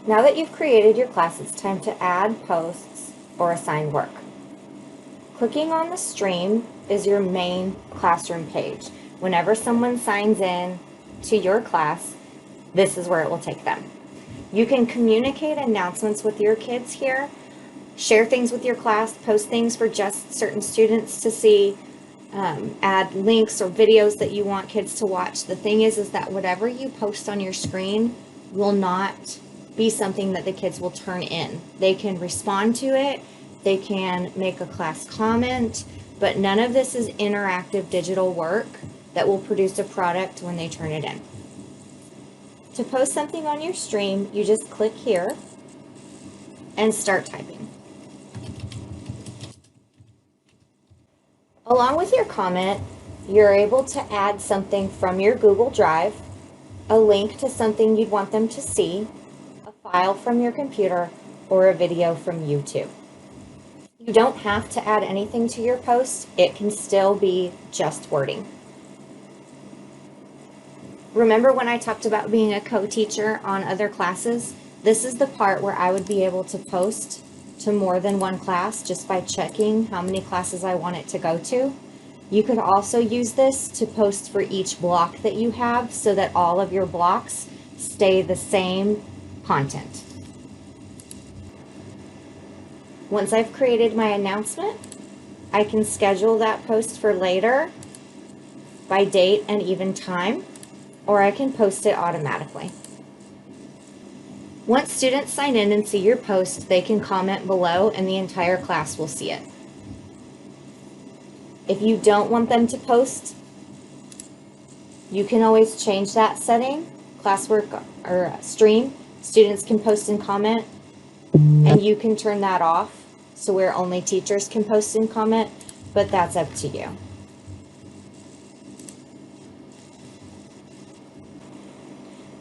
Now that you've created your class, it's time to add posts or assign work. Clicking on the stream is your main classroom page. Whenever someone signs in to your class, this is where it will take them. You can communicate announcements with your kids here, share things with your class, post things for just certain students to see, add links or videos that you want kids to watch. The thing is that whatever you post on your screen will not be something that the kids will turn in. They can respond to it, they can make a class comment, but none of this is interactive digital work that will produce a product when they turn it in. To post something on your stream, you just click here and start typing. Along with your comment, you're able to add something from your Google Drive, a link to something you'd want them to see, a file from your computer, or a video from YouTube. You don't have to add anything to your post. It can still be just wording. Remember when I talked about being a co-teacher on other classes? This is the part where I would be able to post to more than one class just by checking how many classes I want it to go to. You could also use this to post for each block that you have so that all of your blocks stay the same content. Once I've created my announcement, I can schedule that post for later by date and even time, or I can post it automatically. Once students sign in and see your post, they can comment below and the entire class will see it. If you don't want them to post, you can always change that setting. Classwork or stream, students can post and comment, and you can turn that off so where only teachers can post and comment, but that's up to you.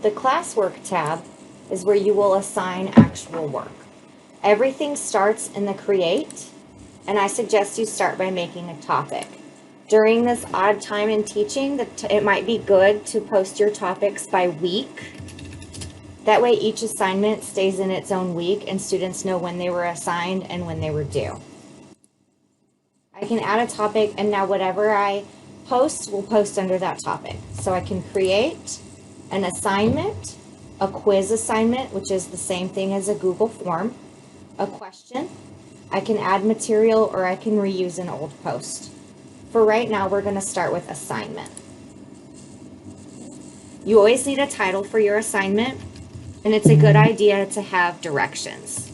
The classwork tab is where you will assign actual work. Everything starts in the create, and I suggest you start by making a topic. During this odd time in teaching, it might be good to post your topics by week. That way each assignment stays in its own week and students know when they were assigned and when they were due. I can add a topic, and now whatever I post will post under that topic. So I can create an assignment, a quiz assignment, which is the same thing as a Google form, a question. I can add material, or I can reuse an old post. For right now, we're going to start with assignment. You always need a title for your assignment, and it's a good idea to have directions.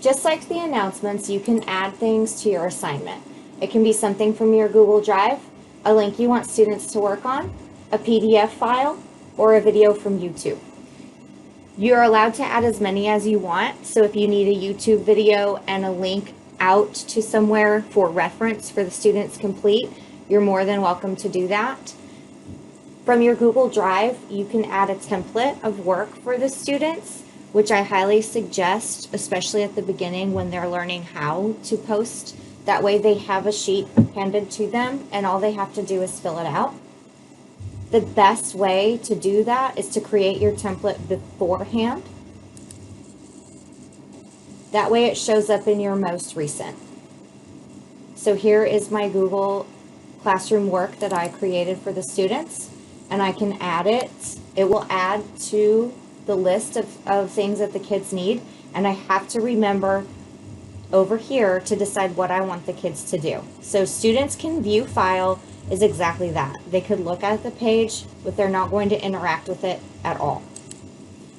Just like the announcements, you can add things to your assignment. It can be something from your Google Drive, a link you want students to work on, a PDF file, or a video from YouTube. You're allowed to add as many as you want, so if you need a YouTube video and a link out to somewhere for reference for the students complete, you're more than welcome to do that. From your Google Drive, you can add a template of work for the students, which I highly suggest, especially at the beginning when they're learning how to post. That way they have a sheet handed to them and all they have to do is fill it out. The best way to do that is to create your template beforehand. That way it shows up in your most recent. So here is my Google Classroom work that I created for the students, and I can add it. It will add to the list of things that the kids need, and I have to remember over here to decide what I want the kids to do. So students can view file is exactly that. They could look at the page, but they're not going to interact with it at all.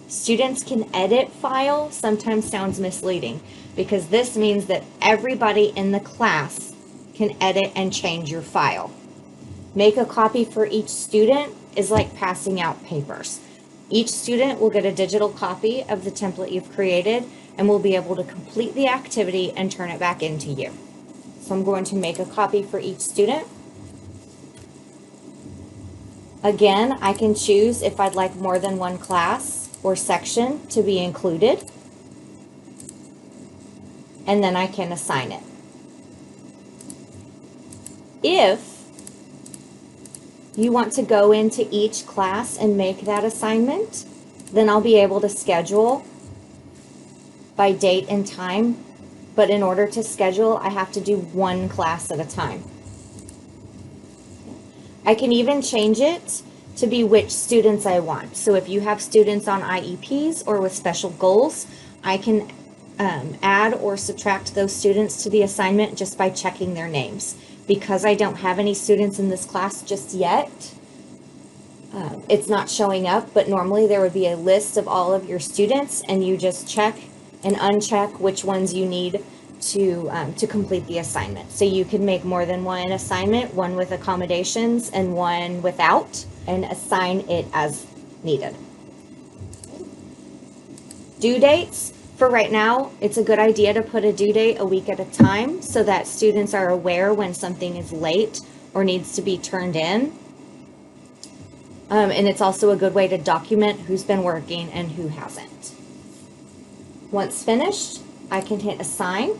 Students can edit file sometimes sounds misleading because this means that everybody in the class can edit and change your file. Make a copy for each student is like passing out papers. Each student will get a digital copy of the template you've created and will be able to complete the activity and turn it back into you. So I'm going to make a copy for each student. Again, I can choose if I'd like more than one class or section to be included, and then I can assign it. If you want to go into each class and make that assignment, then I'll be able to schedule by date and time. But in order to schedule, I have to do one class at a time. I can even change it to be which students I want. So if you have students on IEPs or with special goals, I can add or subtract those students to the assignment just by checking their names. Because I don't have any students in this class just yet, it's not showing up, but normally there would be a list of all of your students, and you just check and uncheck which ones you need to complete the assignment. So you can make more than one assignment, one with accommodations and one without, and assign it as needed. Due dates. For right now, it's a good idea to put a due date a week at a time so that students are aware when something is late or needs to be turned in. And it's also a good way to document who's been working and who hasn't. Once finished, I can hit assign.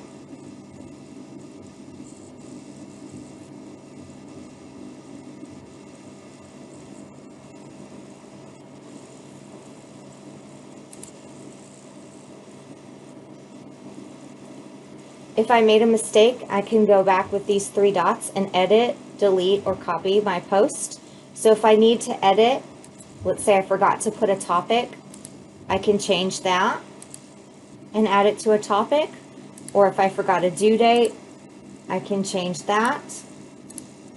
If I made a mistake, I can go back with these three dots and edit, delete, or copy my post. So if I need to edit, let's say I forgot to put a topic, I can change that and add it to a topic. Or if I forgot a due date, I can change that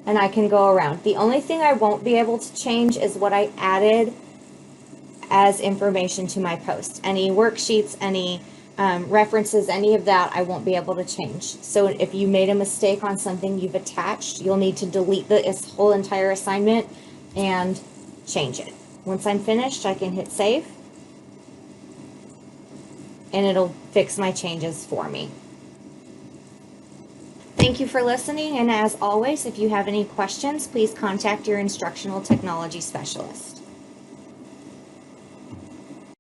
and I can go around. The only thing I won't be able to change is what I added as information to my post. Any worksheets, any references, any of that, I won't be able to change. So if you made a mistake on something you've attached, you'll need to delete this whole entire assignment and change it. Once I'm finished, I can hit save, and it'll fix my changes for me. Thank you for listening, and as always, if you have any questions, please contact your instructional technology specialist.